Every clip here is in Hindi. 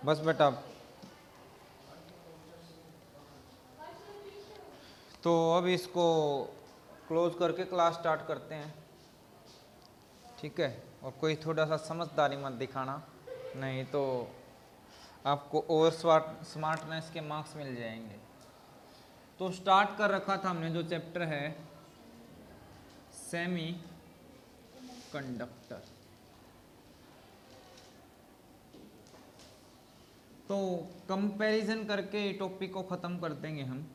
बस बेटा, तो अब इसको क्लोज करके क्लास स्टार्ट करते हैं, ठीक है। और कोई थोड़ा सा समझदारी मत दिखाना, नहीं तो आपको और स्मार्टनेस के मार्क्स मिल जाएंगे। तो स्टार्ट कर रखा था हमने जो चैप्टर है सेमी कंडक्टर। तो कंपैरिजन करके टॉपिक को ख़त्म कर देंगे हम।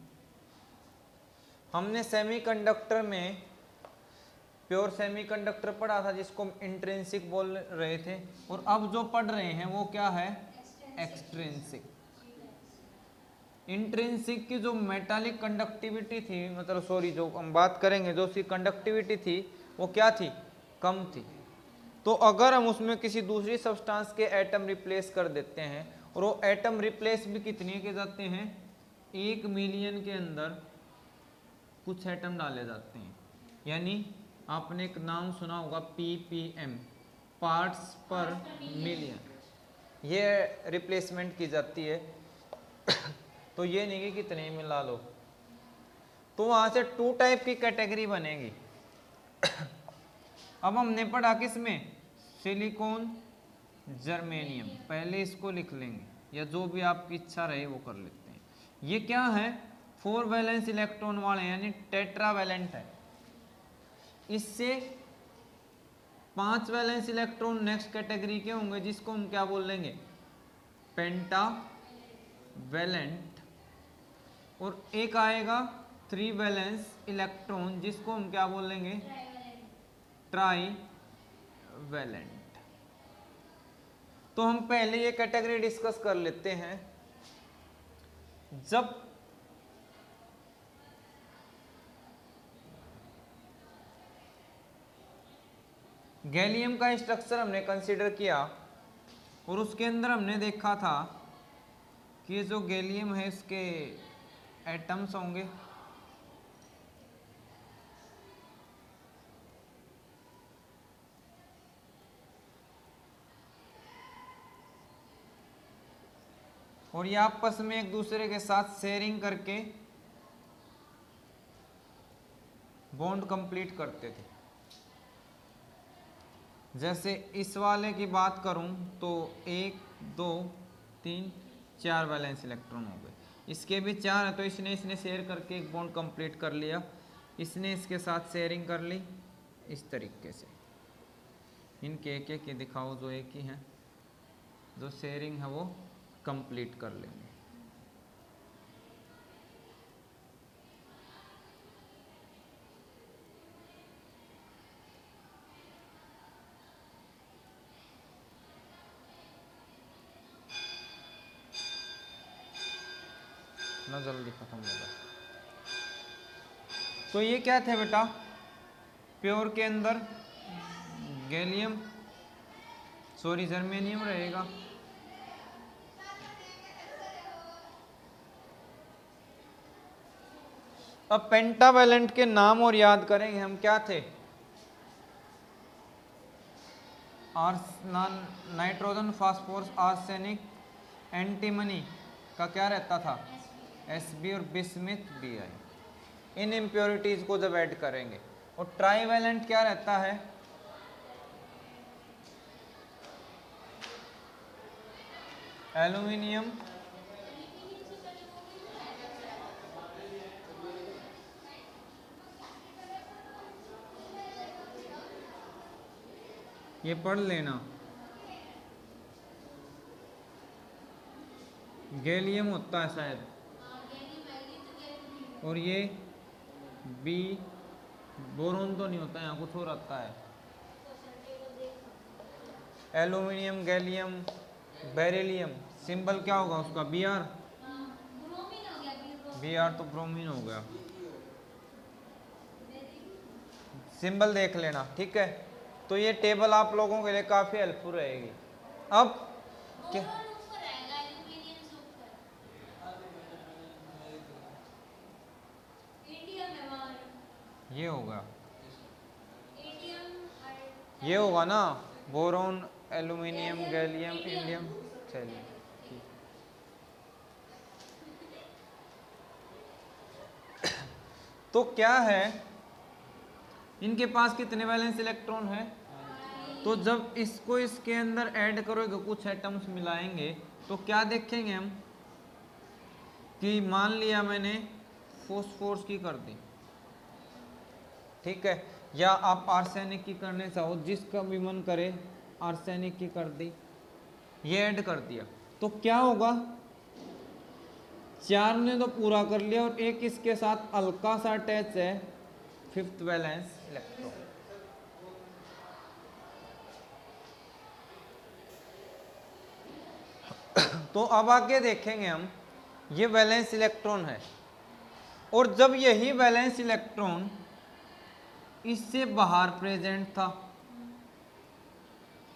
हमने सेमीकंडक्टर में प्योर सेमीकंडक्टर पढ़ा था जिसको हम इंट्रिंसिक बोल रहे थे, और अब जो पढ़ रहे हैं वो क्या है, एक्सट्रिंसिक। इंट्रिंसिक की जो मेटालिक कंडक्टिविटी थी, मतलब सॉरी जो हम बात करेंगे जो उसकी कंडक्टिविटी थी वो क्या थी, कम थी। तो अगर हम उसमें किसी दूसरी सब्सटेंस के एटम रिप्लेस कर देते हैं, और वो एटम रिप्लेस भी कितने के जाते हैं, 1 मिलियन के अंदर कुछ एटम डाले जाते हैं। यानी आपने एक नाम सुना होगा ppm, पार्ट्स पर मिलियन, ये रिप्लेसमेंट की जाती है। तो ये नहीं कि कितने मिला लो, तो वहां से 2 टाइप की कैटेगरी बनेगी। अब हमने पढ़ा किसमें, सिलिकॉन, जर्मेनियम। पहले इसको लिख लेंगे या जो भी आपकी इच्छा रहे वो कर लेते हैं। ये क्या है, 4 वैलेंस इलेक्ट्रॉन वाले यानी टेट्रावैलेंट है। इससे 5 वैलेंस इलेक्ट्रॉन नेक्स्ट कैटेगरी के होंगे जिसको हम क्या बोल लेंगे, पेंटावैलेंट। और एक आएगा 3 वैलेंस इलेक्ट्रॉन जिसको हम क्या बोल लेंगे, ट्राईवैलेंट। तो हम पहले ये कैटेगरी डिस्कस कर लेते हैं। जब गैलियम का स्ट्रक्चर हमने कंसीडर किया और उसके अंदर हमने देखा था कि जो गैलियम है इसके एटम्स होंगे, और ये आपस में एक दूसरे के साथ शेयरिंग करके बॉन्ड कंप्लीट करते थे। जैसे इस वाले की बात करूं तो 1 2 3 4 वैलेंस इलेक्ट्रॉन हो गए, इसके भी 4 है तो इसने शेयर करके एक बॉन्ड कंप्लीट कर लिया, इसने इसके साथ शेयरिंग कर ली। इस तरीके से इनके एक एक दिखाओ जो एक ही हैं, जो शेयरिंग है वो कंप्लीट कर लेंगे। ना जल्दी खत्म होगा। तो ये क्या थे बेटा, प्योर के अंदर गैलियम सॉरी जर्मेनियम रहेगा, अब पेंटावैलेंट के नाम और याद करेंगे हम, क्या थे, नाइट्रोजन, फास्फोरस, आर्सेनिक, एंटीमनी का क्या रहता था, Sb और बिस्मिथ Bi। इन इम्प्योरिटीज को जब ऐड करेंगे, और ट्राईवैलेंट क्या रहता है, एल्यूमिनियम, ये पढ़ लेना, गैलियम होता है शायद, और ये बी, बोरोन तो नहीं होता, यहाँ कुछ और आता है, एल्यूमिनियम, गैलियम, बेरिलियम, सिंबल क्या होगा उसका, Br, Br तो ब्रोमीन हो गया, सिंबल देख लेना, ठीक है। तो ये टेबल आप लोगों के लिए काफी हेल्पफुल रहेगी। अब क्या ये होगा, ये होगा ना, बोरोन, एल्यूमिनियम, गैलियम, इंडियम। चलिए ठीक। तो क्या है, इनके पास कितने वैलेंस इलेक्ट्रॉन है, तो जब इसको इसके अंदर ऐड करोगे, कुछ एटम्स मिलाएंगे, तो क्या देखेंगे हम कि मान लिया मैंने फोस्फोरस की कर दी, ठीक है, या आप आर्सेनिक की करने चाहो, जिसका भी मन करे आर्सेनिक की कर दी, ये ऐड कर दिया, तो क्या होगा, 4 ने तो पूरा कर लिया और एक इसके साथ हल्का सा अटैच है, 5th वैलेंस इलेक्ट्रॉन। तो अब आगे देखेंगे हम, ये वैलेंस इलेक्ट्रॉन है, और जब यही वैलेंस इलेक्ट्रॉन इससे बाहर प्रेजेंट था,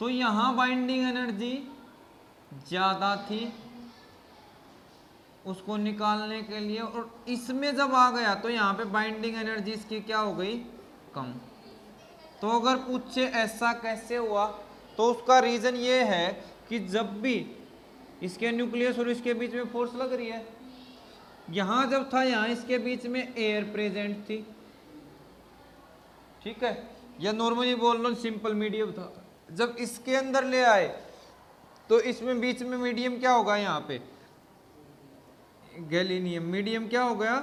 तो यहां बाइंडिंग एनर्जी ज्यादा थी उसको निकालने के लिए, और इसमें जब आ गया तो यहाँ पे बाइंडिंग एनर्जी इसकी क्या हो गई, कम। तो अगर पूछे ऐसा कैसे हुआ, तो उसका रीजन ये है कि जब भी इसके न्यूक्लियस और इसके बीच में फोर्स लग रही है, यहां जब था यहां इसके बीच में एयर प्रेजेंट थी, ठीक है, या नॉर्मली बोल लो सिंपल मीडियम था, जब इसके अंदर ले आए तो इसमें बीच में मीडियम क्या होगा, यहाँ पे गैलीनियम, मीडियम क्या हो गया,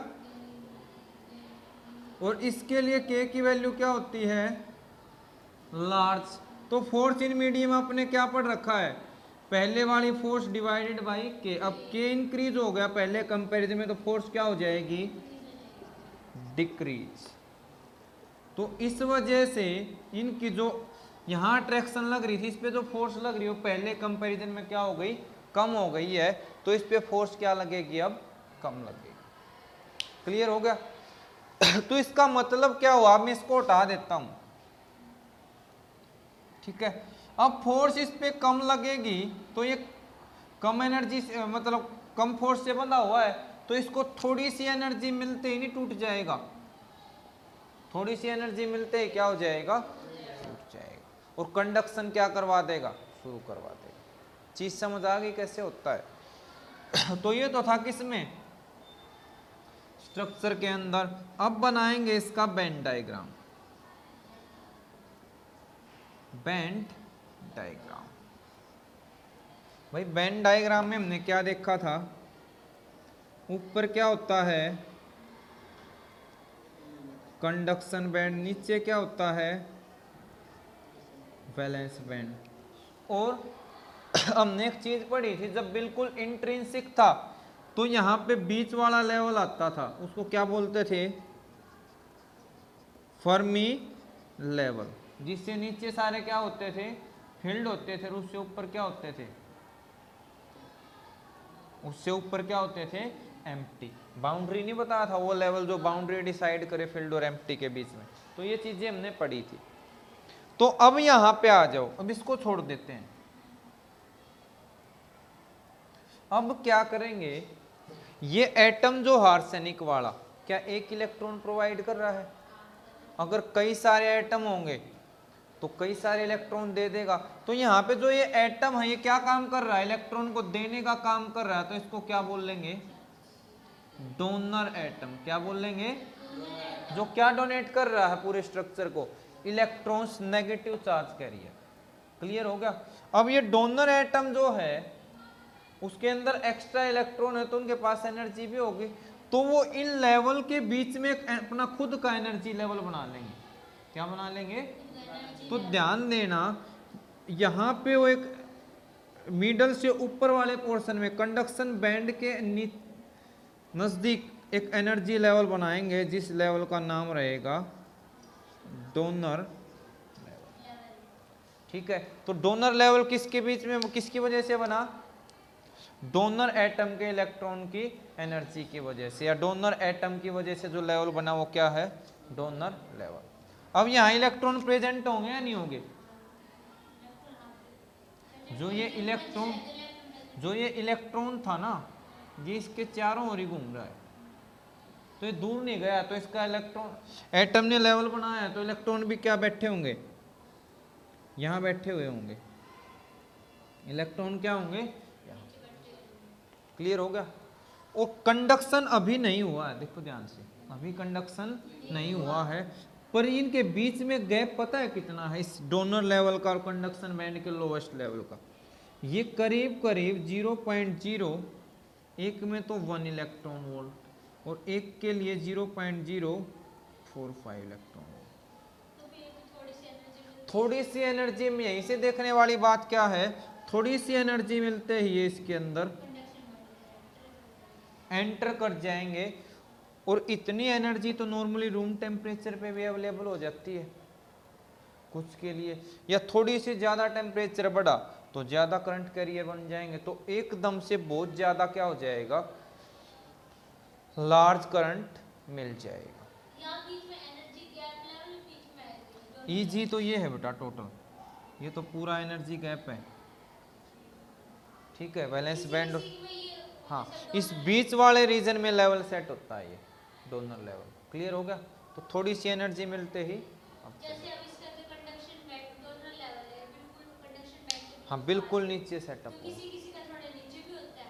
और इसके लिए के की वैल्यू क्या होती है, लार्ज। तो फोर्स इन मीडियम आपने क्या पढ़ रखा है, पहले वाली फोर्स डिवाइडेड बाई के, अब के इंक्रीज हो गया पहले कंपैरिजन में, तो फोर्स क्या हो जाएगी, डिक्रीज। तो इस वजह से इनकी जो यहाँ अट्रैक्शन लग रही थी, इस पे जो फोर्स लग रही है पहले कंपैरिजन में क्या हो गई, कम हो गई है, तो इस पे फोर्स क्या लगेगी, अब कम लगेगी। क्लियर हो गया। तो इसका मतलब क्या हुआ, मैं इसको हटा देता हूं, ठीक है। अब फोर्स इस पे कम लगेगी, तो ये कम एनर्जी मतलब कम फोर्स से बंधा हुआ है, तो इसको थोड़ी सी एनर्जी मिलते ही नहीं टूट जाएगा, थोड़ी सी एनर्जी मिलते ही क्या हो जाएगा, टूट जाएगा, और कंडक्शन क्या करवा देगा, शुरू करवा देगा। चीज समझ आ गई कैसे होता है। तो ये तो था किसमें, स्ट्रक्चर के अंदर। अब बनाएंगे इसका बेंड डायग्राम, बेंड डायग्राम। भाई बेंड डायग्राम में हमने क्या देखा था, ऊपर क्या होता है, कंडक्शन बैंड, नीचे क्या होता है, वैलेंस बैंड। और हमने एक चीज पढ़ी थी, जब बिल्कुल इंट्रिंसिक था तो यहाँ पे बीच वाला लेवल आता था, उसको क्या बोलते थे, फर्मी लेवल, जिससे नीचे सारे क्या होते थे, फील्ड होते थे, और उससे ऊपर क्या होते थे, उससे ऊपर क्या होते थे, एम्प्टी। बाउंड्री नहीं बताया था, वो लेवल जो बाउंड्री डिसाइड करे फील्ड और एम्प्टी के बीच में। तो ये चीजें हमने पढ़ी थी। तो अब यहां पे आ जाओ, अब इसको छोड़ देते हैं। अब क्या करेंगे, ये एटम जो आर्सेनिक वाला, क्या एक इलेक्ट्रॉन प्रोवाइड कर रहा है, अगर कई सारे एटम होंगे तो कई सारे इलेक्ट्रॉन दे देगा। तो यहाँ पे जो ये एटम है, ये क्या काम कर रहा है, इलेक्ट्रॉन को देने का काम कर रहा है, तो इसको क्या बोल लेंगे, डोनर एटम। क्या बोल लेंगे, जो क्या डोनेट कर रहा है पूरे स्ट्रक्चर को, electrons negative charge carrier. Clear हो गया। अब ये डोनर एटम जो है उसके अंदर एक्स्ट्रा इलेक्ट्रॉन है, तो उनके पास एनर्जी भी होगी, तो वो इन लेवल के बीच में अपना खुद का एनर्जी लेवल बना लेंगे। क्या बना लेंगे, तो ध्यान देना, यहाँ पे वो एक मिडल से ऊपर वाले पोर्शन में कंडक्शन बैंड के नजदीक एक एनर्जी लेवल बनाएंगे, जिस लेवल का नाम रहेगा डोनर लेवल। ठीक है, तो डोनर लेवल किसके बीच में, किसकी वजह से बना, डोनर एटम के इलेक्ट्रॉन की एनर्जी की वजह से, या डोनर एटम की वजह से जो लेवल बना वो क्या है, डोनर लेवल। अब यहाँ इलेक्ट्रॉन प्रेजेंट होंगे या नहीं होंगे, जो ये इलेक्ट्रॉन था ना, ये इसके चारों ओर ही घूम रहा है, तो ये दूर नहीं गया, तो इसका इलेक्ट्रॉन, एटम ने लेवल बनाया है, तो इलेक्ट्रॉन भी क्या बैठे होंगे, यहाँ बैठे हुए होंगे, इलेक्ट्रॉन क्या होंगे, क्लियर हो गया। और कंडक्शन अभी नहीं हुआ है, देखो ध्यान से, अभी कंडक्शन नहीं हुआ है, पर इनके बीच में गैप पता है कितना है इस डोनर लेवल का और कंडक्शन बैंड के लोवेस्ट लेवल का? ये करीब करीब 0.0, एक में तो 1 इलेक्ट्रॉन वोल्ट और एक के लिए 0.045 इलेक्ट्रॉन वोल्ट। थोड़ी सी एनर्जी में, यहीं से देखने वाली बात क्या है, थोड़ी सी एनर्जी मिलते ही ये इसके अंदर एंटर कर जाएंगे, और इतनी एनर्जी तो नॉर्मली रूम टेम्परेचर पे भी अवेलेबल हो जाती है कुछ के लिए, या थोड़ी सी ज़्यादा टेम्परेचर बढ़ा तो ज़्यादा करंट कैरियर बन जाएंगे, तो एकदम से बहुत ज़्यादा क्या हो जाएगा, लार्ज करंट मिल जाएगा। Eg तो ये है बेटा टोटल, ये तो पूरा एनर्जी गैप है, ठीक है, बैलेंस बैंड। हाँ, इस बीच वाले रीजन में लेवल सेट होता है ये डोनर लेवल। क्लियर हो गया? तो थोड़ी सी एनर्जी मिलते ही हाँ बिल्कुल नीचे सेटअप हो।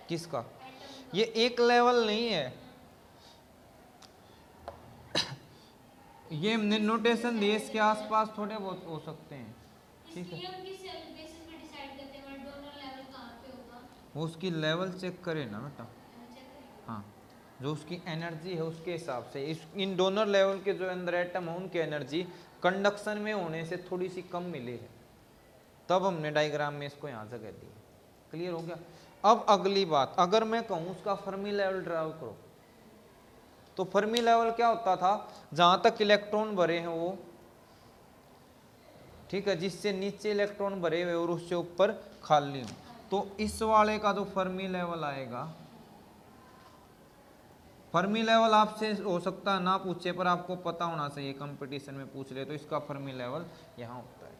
किसका? ये एक लेवल नहीं है, ये हमने नोटेशन दिए, इसके आसपास थोड़े बहुत हो सकते हैं, ठीक है। वो उसकी लेवल चेक करे ना बेटा, हाँ, जो उसकी एनर्जी है उसके हिसाब से इन डोनर लेवल के जो अंदर एटम है उनकी एनर्जी कंडक्शन में होने से थोड़ी सी कम मिली है, तब हमने डायग्राम में इसको यहाँ जगह दी। क्लियर हो गया? अब अगली बात, अगर मैं कहूँ उसका फर्मी लेवल ड्राव करो, तो फर्मी लेवल क्या होता था, जहां तक इलेक्ट्रॉन भरे हैं वो, ठीक है, जिससे नीचे इलेक्ट्रॉन भरे हुए और उससे ऊपर खाली, तो इस वाले का जो फर्मी लेवल आएगा, फर्मी लेवल आपसे हो सकता है ना पूछे पर आपको पता होना चाहिए, कंपटीशन में पूछ ले तो इसका फर्मी लेवल यहां होता है।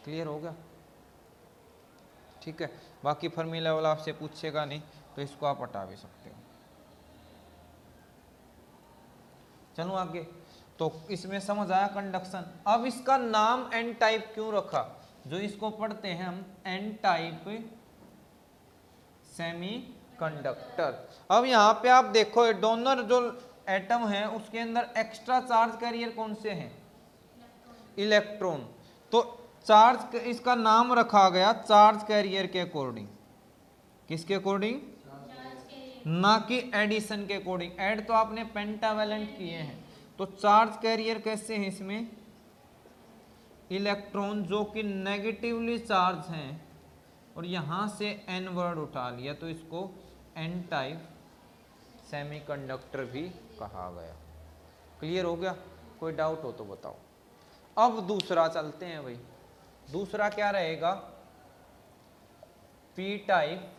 क्लियर हो गया? ठीक है, बाकी फर्मी लेवल आपसे पूछेगा नहीं तो इसको आप हटा भी सकते हो। चलो आगे, तो इसमें समझ आया कंडक्शन। अब इसका नाम एन टाइप क्यों रखा, जो इसको पढ़ते हैं हम एन टाइप सेमी कंडक्टर। अब यहाँ पे आप देखो डोनर जो एटम है उसके अंदर एक्स्ट्रा चार्ज कैरियर कौन से हैं, इलेक्ट्रॉन, तो चार्ज इसका नाम रखा गया चार्ज कैरियर के अकॉर्डिंग। किसके अकॉर्डिंग? ना कि एडिशन के अकॉर्डिंग। ऐड तो आपने पेंटावेलेंट किए हैं, तो चार्ज कैरियर कैसे हैं इसमें, इलेक्ट्रॉन जो कि नेगेटिवली चार्ज हैं, और यहां से एन वर्ड उठा लिया तो इसको एन टाइप सेमीकंडक्टर भी कहा गया। क्लियर हो गया? कोई डाउट हो तो बताओ। अब दूसरा चलते हैं भाई, दूसरा क्या रहेगा, पी टाइप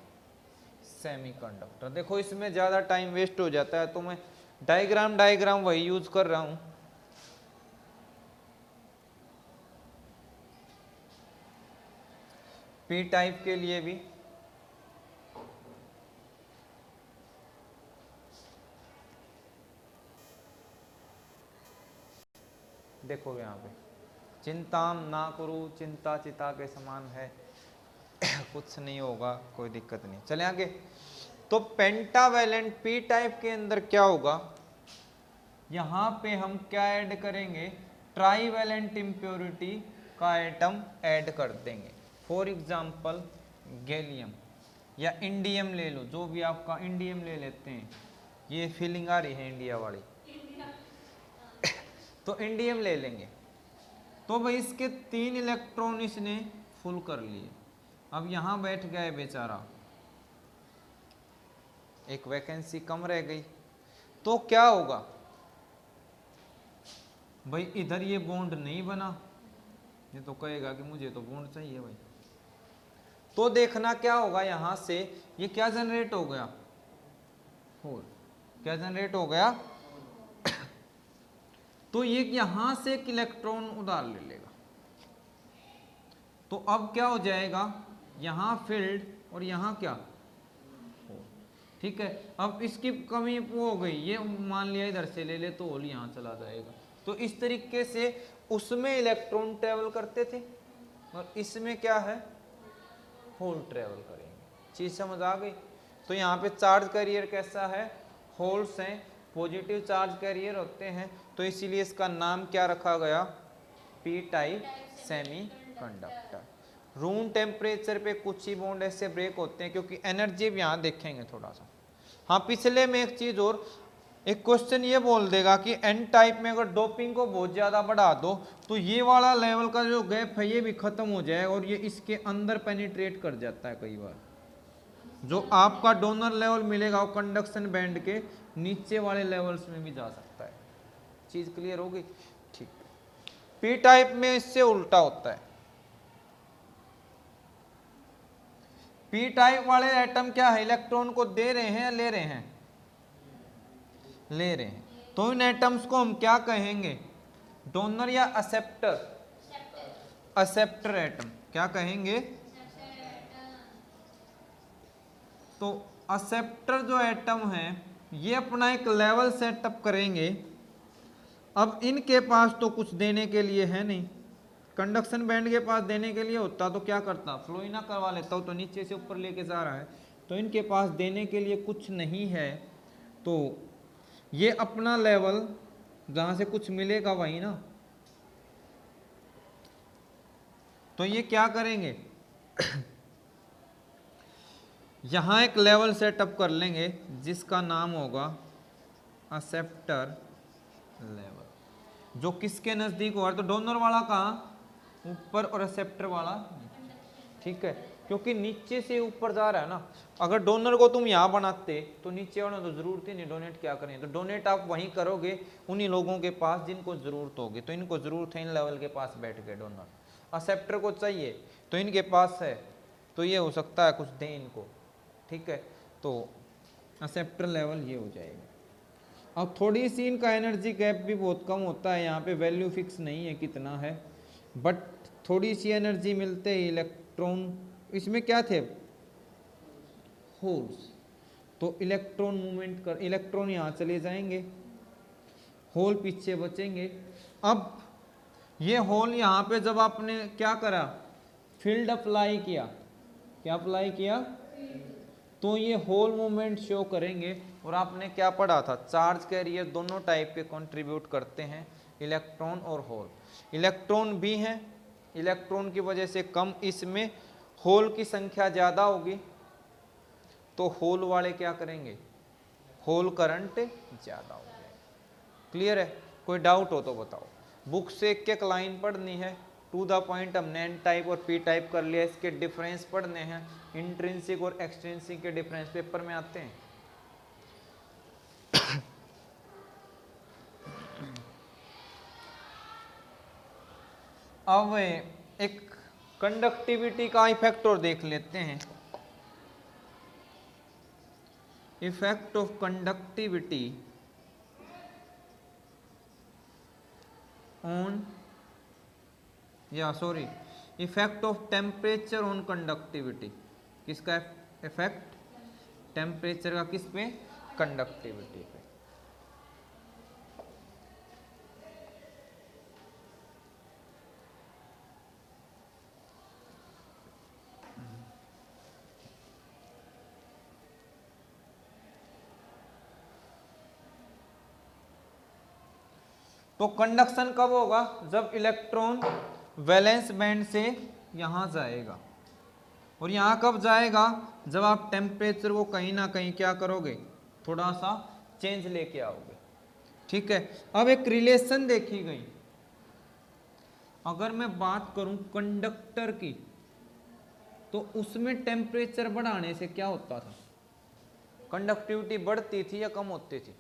सेमीकंडक्टर। देखो इसमें ज्यादा टाइम वेस्ट हो जाता है तो मैं डायग्राम वही यूज कर रहा हूं। पी टाइप के लिए भी देखो यहाँ पे, चिंताम ना करो चिंता चिता के समान है कुछ नहीं होगा, कोई दिक्कत नहीं। चले आगे, तो पेंटावेलेंट पी टाइप के अंदर क्या होगा, यहां पे हम क्या ऐड करेंगे, ट्राईवेलेंट इम्प्योरिटी का एटम ऐड कर देंगे। फॉर एग्जांपल गैलियम या इंडियम ले लो, जो भी आपका, इंडियम ले लेते हैं, ये फीलिंग आ रही है इंडिया वाली तो इंडियम ले लेंगे, तो भाई इसके 3 इलेक्ट्रॉन इसने फुल कर लिए। अब यहां बैठ गए बेचारा, एक वैकेंसी कम रह गई, तो क्या होगा भाई, इधर ये बॉन्ड नहीं बना, ये तो कहेगा कि मुझे तो बॉन्ड चाहिए भाई, तो देखना क्या होगा, यहां से ये क्या जनरेट हो गया, होल। क्या जनरेट हो गया तो ये यहां से एक इलेक्ट्रॉन उधार ले लेगा, तो अब क्या हो जाएगा, यहां फील्ड और यहां क्या, ठीक है। अब इसकी कमी वो हो गई, ये मान लिया इधर से ले ले तो होल यहां चला जाएगा, तो इस तरीके से उसमें इलेक्ट्रॉन ट्रेवल करते थे और इसमें क्या है, होल ट्रेवल करेंगे। चीज समझ आ गई? तो यहाँ पे चार्ज कैरियर कैसा है, होल्स हैं, पॉजिटिव चार्ज कैरियर होते हैं, तो इसीलिए इसका नाम क्या रखा गया, P type semiconductor. Room temperature पे कुछ ही बॉन्ड ऐसे ब्रेक होते हैं, क्योंकि एनर्जी भी यहाँ देखेंगे थोड़ा सा। हाँ, पिछले में एक चीज और, एक क्वेश्चन ये बोल देगा कि एन टाइप में अगर डोपिंग को बहुत ज्यादा बढ़ा दो तो ये वाला लेवल का जो गैप है ये भी खत्म हो जाए और ये इसके अंदर पेनिट्रेट कर जाता है। कई बार जो आपका डोनर लेवल मिलेगा वो कंडक्शन बैंड के नीचे वाले लेवल्स में भी जा सकता है। चीज क्लियर होगी? ठीक। पी टाइप में इससे उल्टा होता है। पी टाइप वाले एटम क्या है, इलेक्ट्रॉन को दे रहे हैं या ले रहे हैं, ले रहे हैं। तो इन एटम्स को हम क्या कहेंगे, डोनर या एक्सेप्टर, एक्सेप्टर एटम क्या कहेंगे। तो एक्सेप्टर जो एटम है ये अपना एक लेवल सेटअप करेंगे। अब इनके पास तो कुछ देने के लिए है नहीं, कंडक्शन बैंड के पास देने के लिए होता तो क्या करता, फ्लो ही ना करवा लेता, तो नीचे से ऊपर लेके जा रहा है, तो इनके पास देने के लिए कुछ नहीं है, तो ये अपना लेवल जहां से कुछ मिलेगा वही ना, तो ये क्या करेंगे यहां एक लेवल सेटअप कर लेंगे जिसका नाम होगा एक्सेप्टर लेवल, जो किसके नजदीक हो रहा है, तो डोनर वाला कहाँ ऊपर और एक्सेप्टर वाला, ठीक है, क्योंकि नीचे से ऊपर जा रहा है ना। अगर डोनर को तुम यहाँ बनाते तो नीचे वालों तो जरूरत ही नहीं डोनेट क्या करें, तो डोनेट आप वहीं करोगे उन्हीं लोगों के पास जिनको जरूरत होगी, तो इनको जरूरत है इन लेवल के पास बैठ के, डोनर एक्सेप्टर को चाहिए तो इनके पास है, तो ये हो सकता है कुछ दें इनको, ठीक है, तो एक्सेप्टर लेवल ये हो जाएगा। अब थोड़ी सी इनका एनर्जी गैप भी बहुत कम होता है, यहाँ पे वैल्यू फिक्स नहीं है कितना है, बट थोड़ी सी एनर्जी मिलते ही इलेक्ट्रॉन, इसमें क्या थे होल्स, तो इलेक्ट्रॉन मूवमेंट कर, इलेक्ट्रॉन यहाँ चले जाएंगे, होल पीछे बचेंगे। अब ये होल यहाँ पे जब आपने क्या करा, फील्ड अप्लाई किया, क्या अप्लाई किया, तो ये होल मूवमेंट शो करेंगे। और आपने क्या पढ़ा था, चार्ज कैरियर दोनों टाइप के कंट्रीब्यूट करते हैं, इलेक्ट्रॉन और होल। इलेक्ट्रॉन भी हैं, इलेक्ट्रॉन की वजह से कम, इसमें होल की संख्या ज़्यादा होगी, तो होल वाले क्या करेंगे, होल करंट ज़्यादा हो जाएगा। क्लियर है? कोई डाउट हो तो बताओ। बुक से एक एक लाइन पढ़नी है, टू द पॉइंट हमने एन टाइप और पी टाइप कर लिया, इसके डिफरेंस पढ़ने हैं, इंट्रिंसिक और एक्सट्रिंसिक के डिफरेंस पेपर में आते हैं। अब एक कंडक्टिविटी का इफेक्ट और देख लेते हैं। इफेक्ट ऑफ कंडक्टिविटी ऑन, या sorry, effect of temperature on conductivity. किसका इफेक्ट, टेम्परेचर का किस पे, कंडक्टिविटी पे। तो कंडक्शन कब होगा, जब इलेक्ट्रॉन वैलेंस बैंड से यहां जाएगा, और यहां कब जाएगा, जब आप टेम्परेचर को कहीं ना कहीं क्या करोगे, थोड़ा सा चेंज लेके आओगे, ठीक है। अब एक रिलेशन देखी गई, अगर मैं बात करूं कंडक्टर की, तो उसमें टेम्परेचर बढ़ाने से क्या होता था, कंडक्टिविटी बढ़ती थी या कम होती थी,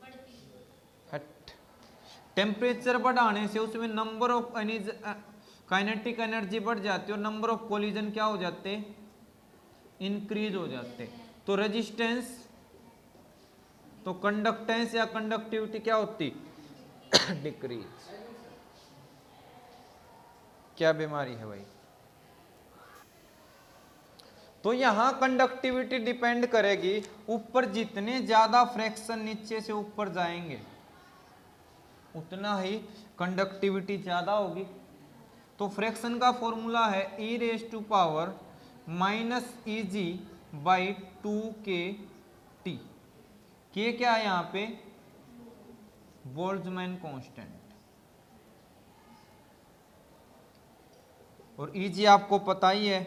टेम्परेचर बढ़ाने से उसमें नंबर ऑफ काइनेटिक एनर्जी बढ़ जाती है और नंबर ऑफ कोलिजन क्या हो जाते, इंक्रीज हो जाते। तो रेजिस्टेंस, तो कंडक्टेंस या कंडक्टिविटी क्या होती, डिक्रीज। क्या बीमारी है भाई, तो यहां कंडक्टिविटी डिपेंड करेगी, ऊपर जितने ज्यादा फ्रैक्शन नीचे से ऊपर जाएंगे उतना ही कंडक्टिविटी ज़्यादा होगी। तो फ्रैक्शन का फॉर्मूला है e raise to power minus EG by 2KT। के क्या है यहाँ पे, बोल्ट्जमैन कांस्टेंट। और इजी आपको पता ही है,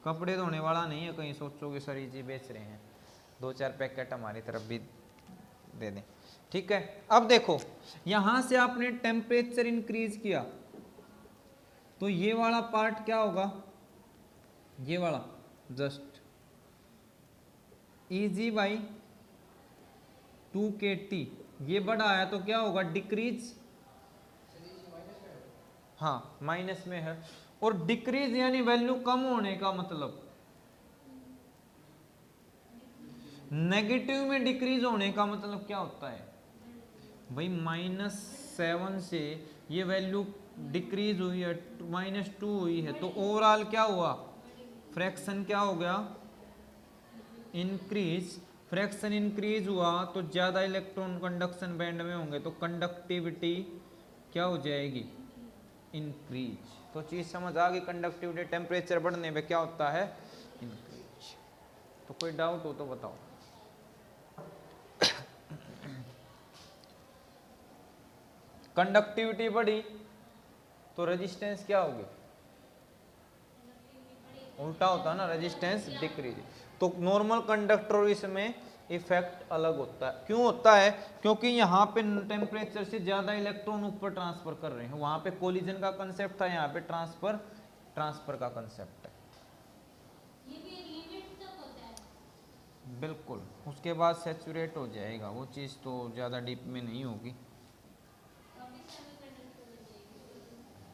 कपड़े धोने वाला नहीं है, कहीं सोचोगे सर इजी बेच रहे हैं, 2-4 पैकेट हमारी तरफ भी दे दें। ठीक है, अब देखो यहां से आपने टेम्परेचर इंक्रीज किया तो ये वाला पार्ट क्या होगा, ये वाला जस्ट Eg बाई 2kT, ये बढ़ा आया तो क्या होगा, डिक्रीज, हाँ माइनस में है। और डिक्रीज यानी वैल्यू कम होने का मतलब, नेगेटिव में डिक्रीज होने का मतलब क्या होता है भाई, -7 से ये वैल्यू डिक्रीज हुई है, -2 हुई है, तो ओवरऑल क्या हुआ, फ्रैक्शन क्या हो गया, इंक्रीज। फ्रैक्शन इंक्रीज हुआ तो ज्यादा इलेक्ट्रॉन कंडक्शन बैंड में होंगे तो कंडक्टिविटी क्या हो जाएगी, इंक्रीज। तो चीज समझ आ गई, कंडक्टिविटी टेम्परेचर बढ़ने पे क्या होता है, इंक्रीज। तो कोई डाउट हो तो बताओ। कंडक्टिविटी बढ़ी तो रेजिस्टेंस क्या होगी, उल्टा होता है ना, रेजिस्टेंस डिक्रीज। तो नॉर्मल कंडक्टर इसमें इफेक्ट अलग होता है। क्यों होता है, क्योंकि यहाँ पे टेम्परेचर से ज्यादा इलेक्ट्रॉन ऊपर ट्रांसफर कर रहे हैं, वहां पे कोलिजन का कंसेप्ट था, यहाँ पे ट्रांसफर का कंसेप्ट है। ये भी एक लिमिट तक होता है। बिल्कुल, उसके बाद सैचुरेट हो जाएगा, वो चीज़ तो ज़्यादा डीप में नहीं होगी।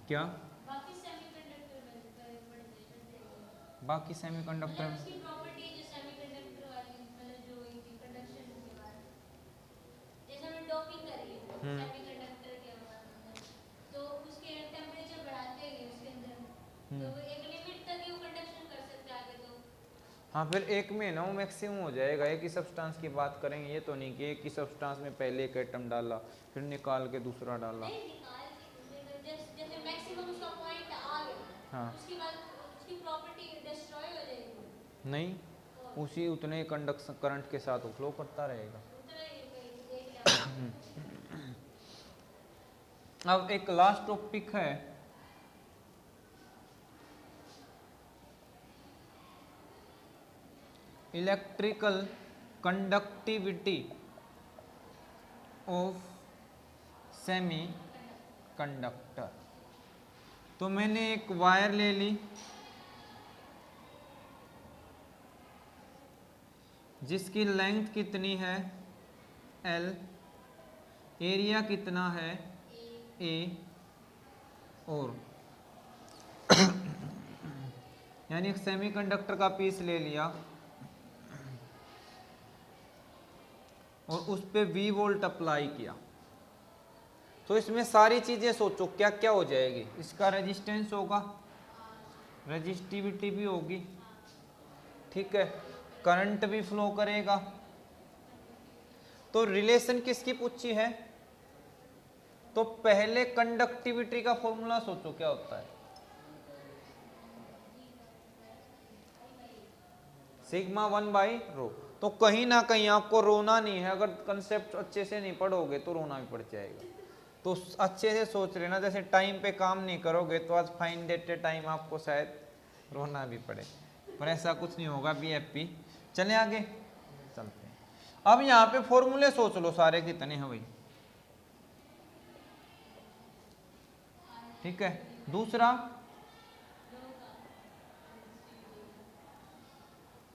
क्या बाकी सेमीकंडक्टर में उसकी प्रॉपर्टी जो सेमीकंडक्टर वाली, मतलब जो इनकी कंडक्शन के बाद जैसे हमने डोपिंग करी है सेमीकंडक्टर के अंदर, तो उसके टेम्परेचर बढ़ाते हैं उसके अंदर, तो वो एक लिमिट तक ही वो कंडक्शन कर सकता है आगे। तो हाँ, फिर एक में ना वो मैक्सिमम हो जाएगा। एक ही सब्सटेंस की बात करेंगे, ये तो नहीं कि एक ही सब्सटेंस में पहले एक एटम डाला फिर निकाल के दूसरा डाला। नहीं निकाल के जैसे मैक्सिमम उसका पॉइंट आ गया, हाँ, उसके बाद उसकी प्रॉपर्टी डिस्ट्रॉय हो जाएगी। नहीं, उसी उतने कंडक्शन करंट के साथ वो फ्लो करता रहेगा। अब एक लास्ट टॉपिक है, electrical conductivity of semi conductor. तो मैंने एक वायर ले ली जिसकी लेंथ कितनी है L, एरिया कितना है A, और यानी एक सेमीकंडक्टर का पीस ले लिया और उस पे V वोल्ट अप्लाई किया। तो इसमें सारी चीजें सोचो क्या क्या हो जाएगी, इसका रेजिस्टेंस होगा, रेजिस्टिविटी भी होगी, ठीक है, करंट भी फ्लो करेगा। तो रिलेशन किसकी पूछी है, तो पहले कंडक्टिविटी का फॉर्मूला सोचो क्या होता है, सिग्मा 1/ρ। तो कहीं ना कहीं आपको रोना नहीं है, अगर कंसेप्ट अच्छे से नहीं पढ़ोगे तो रोना भी पड़ जाएगा। तो अच्छे से सोच लेना, जैसे टाइम पे काम नहीं करोगे तो आज फाइन डेटेड टाइम आपको शायद रोना भी पड़े, पर ऐसा कुछ नहीं होगा, बी हैप्पी। चले आगे चलते हैं। अब यहाँ पे फॉर्मूले सोच लो सारे कितने हैं भाई, ठीक है। दूसरा,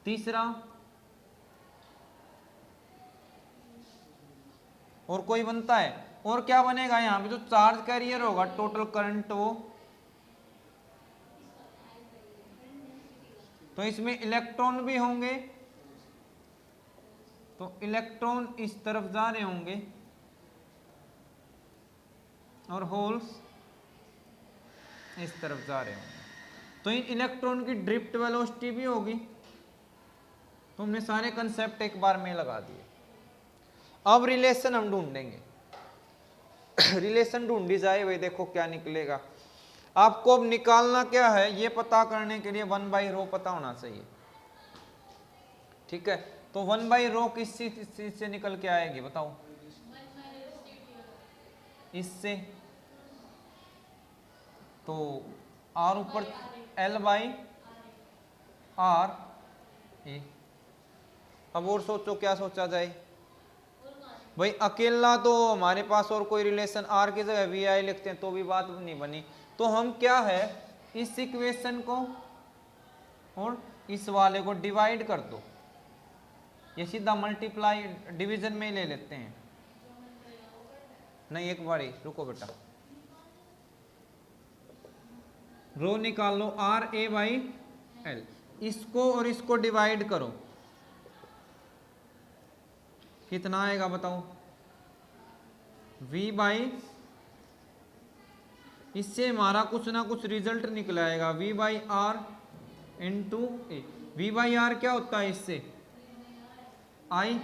तीसरा, और कोई बनता है, और क्या बनेगा यहाँ पे, जो चार्ज कैरियर होगा टोटल करंट वो, तो इसमें इलेक्ट्रॉन भी होंगे, तो इलेक्ट्रॉन इस तरफ जा रहे होंगे और होल्स इस तरफ जा रहे होंगे, तो इन इलेक्ट्रॉन की ड्रिफ्ट वेलोसिटी भी होगी। तो हमने सारे कंसेप्ट एक बार में लगा दिए। अब रिलेशन हम ढूंढेंगे, रिलेशन ढूंढी जाए भाई, देखो क्या निकलेगा। आपको अब निकालना क्या है, ये पता करने के लिए 1/ρ पता होना चाहिए, ठीक है। तो 1/ρ किस चीज से निकल के आएगी बताओ, इससे, तो R ऊपर L/R ए। अब और सोचो क्या सोचा जाए भाई, अकेला तो हमारे पास और कोई रिलेशन R की जगह VI लिखते हैं तो भी बात नहीं बनी, तो हम क्या है इस इक्वेशन को और इस वाले को डिवाइड कर दो, ये सीधा मल्टीप्लाई डिवीजन में ले लेते हैं। नहीं एक बार ही रुको बेटा, रो निकाल लो RA/L, इसको और इसको डिवाइड करो, कितना आएगा बताओ, V/, इससे हमारा कुछ ना कुछ रिजल्ट निकल आएगा, V/R इंटू ए। V/R क्या होता है इससे, I,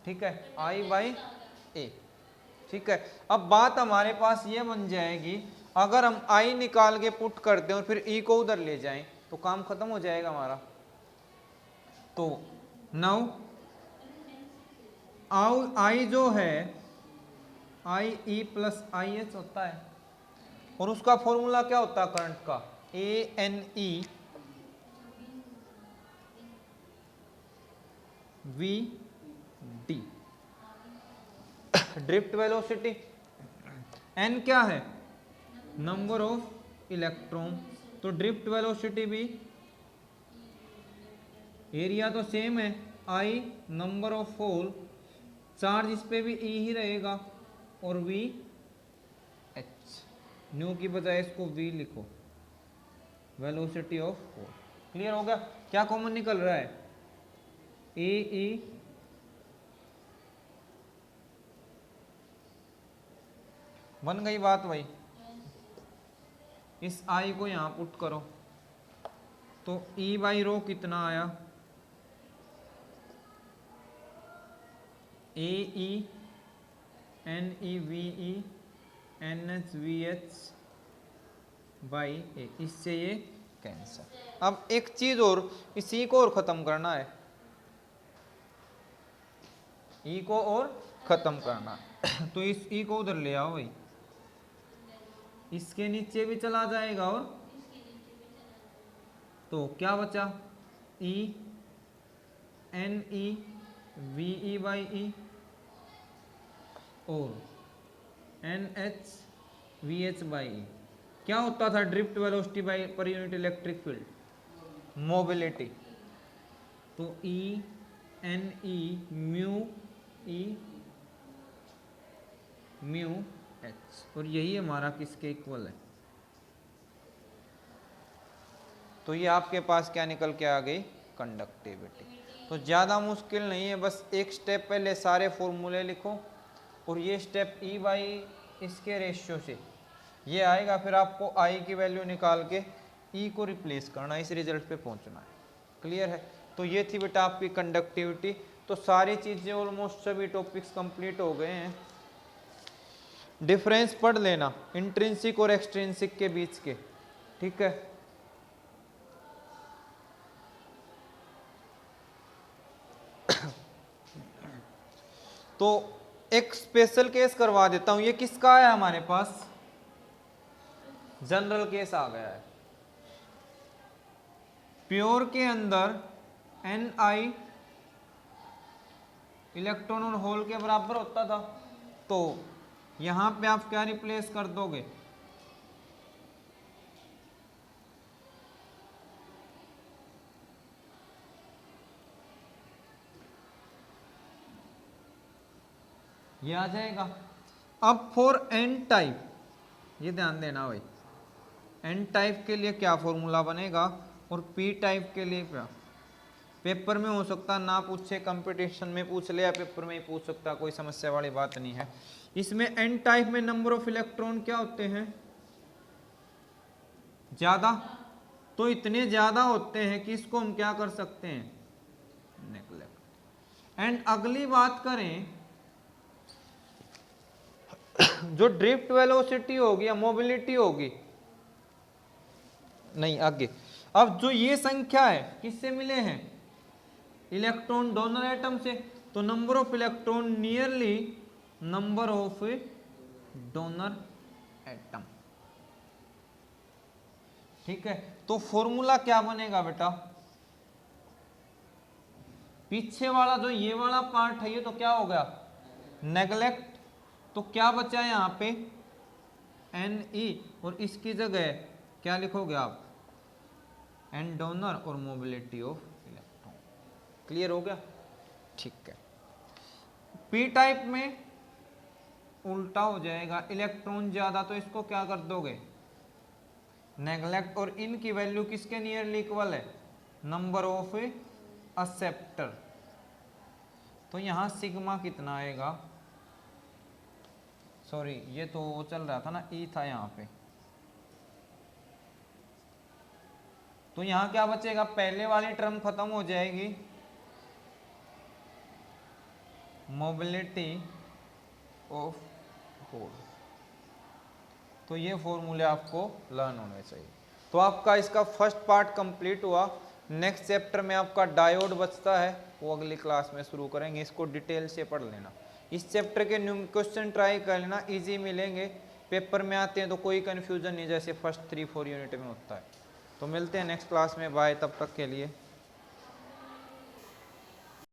ठीक है, I/A, ठीक है। अब बात हमारे पास ये बन जाएगी, अगर हम I निकाल के पुट करते हैं और फिर E को उधर ले जाएं तो काम खत्म हो जाएगा हमारा। तो नाउ I जो है IE प्लस IH होता है, और उसका फॉर्मूला क्या होता है करंट का, ANE VD। Drift velocity, N क्या है, नंबर ऑफ इलेक्ट्रॉन, तो ड्रिफ्ट वेलोसिटी भी, एरिया तो सेम है, I number of hole, charge इस पे भी E ही रहेगा, और VH, न्यू की बजाय इसको V लिखो, वेलोसिटी ऑफ होल। क्लियर हो गया, क्या कॉमन निकल रहा है, AE बन गई बात भाई। इस I को यहां पुट करो तो E/ρ कितना आया, AE NE VE NH VH by A, इससे ये कैंसर। अब एक चीज और, इसी को और खत्म करना है, E को और खत्म करना है तो इस E को उधर ले आओ भाई, इसके नीचे भी चला जाएगा, और तो क्या बचा, E NE VE/E और NH VH/E। क्या होता था drift velocity by per unit electric field, mobility, तो E NE mu E mu H, और यही हमारा किसके इक्वल है, तो ये आपके पास क्या निकल के आ गई, कंडक्टिविटी। तो ज़्यादा मुश्किल नहीं है, बस एक स्टेप पहले सारे फॉर्मूले लिखो, और ये स्टेप E/, इसके रेशियो से ये आएगा, फिर आपको I की वैल्यू निकाल के E को रिप्लेस करना, इस रिजल्ट पे पहुंचना है। क्लियर है, तो ये थी बेटा आपकी कंडक्टिविटी। तो सारी चीज़ें ऑलमोस्ट सभी टॉपिक्स कंप्लीट हो गए हैं। डिफरेंस पढ़ लेना इंट्रिंसिक और एक्सट्रिंसिक के बीच के, ठीक है। तो एक स्पेशल केस करवा देता हूं, ये किसका है हमारे पास, जनरल केस आ गया है। प्योर के अंदर Ni इलेक्ट्रॉन और होल के बराबर होता था, तो यहां पे आप क्या रिप्लेस कर दोगे, ये आ जाएगा। अब फॉर N टाइप, ये ध्यान देना भाई, N टाइप के लिए क्या फॉर्मूला बनेगा, और P टाइप के लिए क्या, पेपर में हो सकता ना पूछे, कंपटीशन में पूछ ले, या पेपर में ही पूछ सकता, कोई समस्या वाली बात नहीं है। इसमें N टाइप में नंबर ऑफ इलेक्ट्रॉन क्या होते हैं, ज्यादा, तो इतने ज्यादा होते हैं कि इसको हम क्या कर सकते हैं, नेग्लेक्ट। एंड अगली बात करें, जो ड्रिफ्ट वेलोसिटी होगी या मोबिलिटी होगी, नहीं आगे, अब जो ये संख्या है किससे मिले हैं, इलेक्ट्रॉन डोनर एटम से, तो number of electron nearly number of donor atom. ठीक है, तो फॉर्मूला क्या बनेगा बेटा, पीछे वाला जो ये वाला पार्ट है ये तो क्या हो गया नेग्लेक्ट, तो क्या बचा यहां पे Ne, और इसकी जगह क्या लिखोगे आप एन डोनर और मोबिलिटी ऑफ इलेक्ट्रॉन। क्लियर हो गया? ठीक है। पी टाइप में उल्टा हो जाएगा, इलेक्ट्रॉन ज्यादा तो इसको क्या कर दोगे नेग्लेक्ट, और इनकी वैल्यू किसके नियरली इक्वल है नंबर ऑफ एक्सेप्टर। तो यहां सिग्मा कितना आएगा, सॉरी ये तो वो चल रहा था ना, ई था यहां पे, तो यहां क्या बचेगा पहले वाली टर्म खत्म हो जाएगी, मोबिलिटी ऑफ होल। तो ये फॉर्मूले आपको लर्न होने चाहिए। तो आपका इसका फर्स्ट पार्ट कंप्लीट हुआ। नेक्स्ट चैप्टर में आपका डायोड बचता है, वो अगली क्लास में शुरू करेंगे, इसको डिटेल से पढ़ लेना। इस चैप्टर के क्वेश्चन ट्राई कर लेना, इजी मिलेंगे, पेपर में आते हैं तो कोई कन्फ्यूजन नहीं, जैसे फर्स्ट 3-4 यूनिट में होता है। तो मिलते हैं नेक्स्ट क्लास में, बाय, तब तक के लिए।